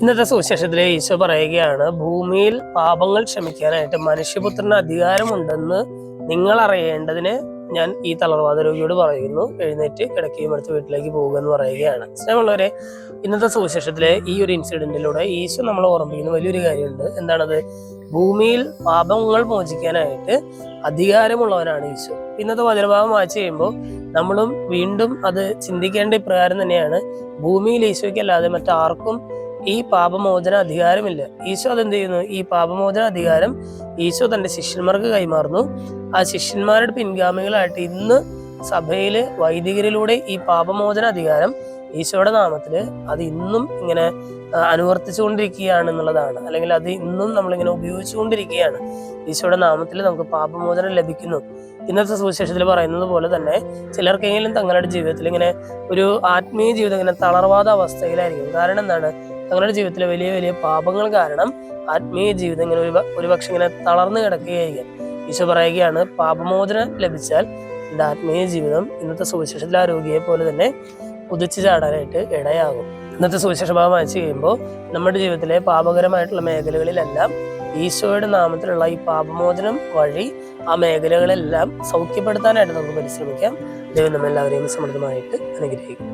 ഇന്നത്തെ സുവിശേഷത്തിലെ ഈശോ പറയുകയാണ്, ഭൂമിയിൽ പാപങ്ങൾ ക്ഷമിക്കാനായിട്ട് മനുഷ്യപുത്രന് അധികാരമുണ്ടെന്ന് നിങ്ങൾ അറിയേണ്ടതിന് ഞാൻ ഈ തളർവാദ രോഗിയോട് പറയുന്നു, എഴുന്നേറ്റ് കിടക്കുകയും അടുത്ത് വീട്ടിലേക്ക് പോകുക എന്ന് പറയുകയാണ്. സ്നേഹമുള്ളവരെ, ഇന്നത്തെ സുവിശേഷത്തിലെ ഈ ഒരു ഇൻസിഡന്റിലൂടെ ഈശോ നമ്മളെ ഓർമ്മിപ്പിക്കുന്ന വലിയൊരു കാര്യമുണ്ട്. എന്താണത്? ഭൂമിയിൽ പാപങ്ങൾ മോചിക്കാനായിട്ട് അധികാരമുള്ളവനാണ് ഈശോ. ഇന്നത്തെ വചനഭാഗം വായിച്ചു കഴിയുമ്പോൾ നമ്മളും വീണ്ടും അത് ചിന്തിക്കേണ്ട ഇപ്രകാരം തന്നെയാണ്. ഭൂമിയിൽ ഈശോയ്ക്ക് അല്ലാതെ മറ്റാർക്കും ഈ പാപമോചന അധികാരമില്ല. ഈശോ അതെന്ത് ചെയ്യുന്നു? ഈ പാപമോചന അധികാരം ഈശോ തന്റെ ശിഷ്യന്മാർക്ക് കൈമാറുന്നു. ആ ശിഷ്യന്മാരുടെ പിൻഗാമികളായിട്ട് ഇന്ന് സഭയില് വൈദികരിലൂടെ ഈ പാപമോചന അധികാരം ഈശോയുടെ നാമത്തില് അത് ഇന്നും ഇങ്ങനെ അനുവർത്തിച്ചുകൊണ്ടിരിക്കുകയാണ് എന്നുള്ളതാണ്. അല്ലെങ്കിൽ അത് ഇന്നും നമ്മളിങ്ങനെ ഉപയോഗിച്ചുകൊണ്ടിരിക്കുകയാണ്. ഈശോയുടെ നാമത്തിൽ നമുക്ക് പാപമോചനം ലഭിക്കുന്നു. ഇന്നത്തെ സുവിശേഷത്തിൽ പറയുന്നത് പോലെ തന്നെ ചിലർക്കെങ്കിലും തങ്ങളുടെ ജീവിതത്തിൽ ഇങ്ങനെ ഒരു ആത്മീയ ജീവിതം ഇങ്ങനെ തളർവാദ അവസ്ഥയിലായിരിക്കും. കാരണം എന്താണ്? തങ്ങളുടെ ജീവിതത്തിലെ വലിയ വലിയ പാപങ്ങൾ കാരണം ആത്മീയ ജീവിതം ഇങ്ങനെ ഒരുപക്ഷെ ഇങ്ങനെ തളർന്നു കിടക്കുകയായിരിക്കും. ഈശോ പറയുകയാണ്, പാപമോചനം ലഭിച്ചാൽ എൻ്റെ ആത്മീയ ജീവിതം ഇന്നത്തെ സുവിശേഷത്തിലെ ആ രോഗിയെ പോലെ തന്നെ കുതിച്ചു ചാടാനായിട്ട് ഇടയാകും. ഇന്നത്തെ സുവിശേഷ ഭാഗം വായിച്ചു കഴിയുമ്പോൾ നമ്മുടെ ജീവിതത്തിലെ പാപകരമായിട്ടുള്ള മേഖലകളിലെല്ലാം ഈശോയുടെ നാമത്തിലുള്ള ഈ പാപമോചനം വഴി ആ മേഖലകളെല്ലാം സൗഖ്യപ്പെടുത്താനായിട്ട് നമുക്ക് പരിശ്രമിക്കാം. ദൈവം നമ്മെല്ലാവരെയും സമൃദ്ധമായിട്ട് അനുഗ്രഹിക്കും.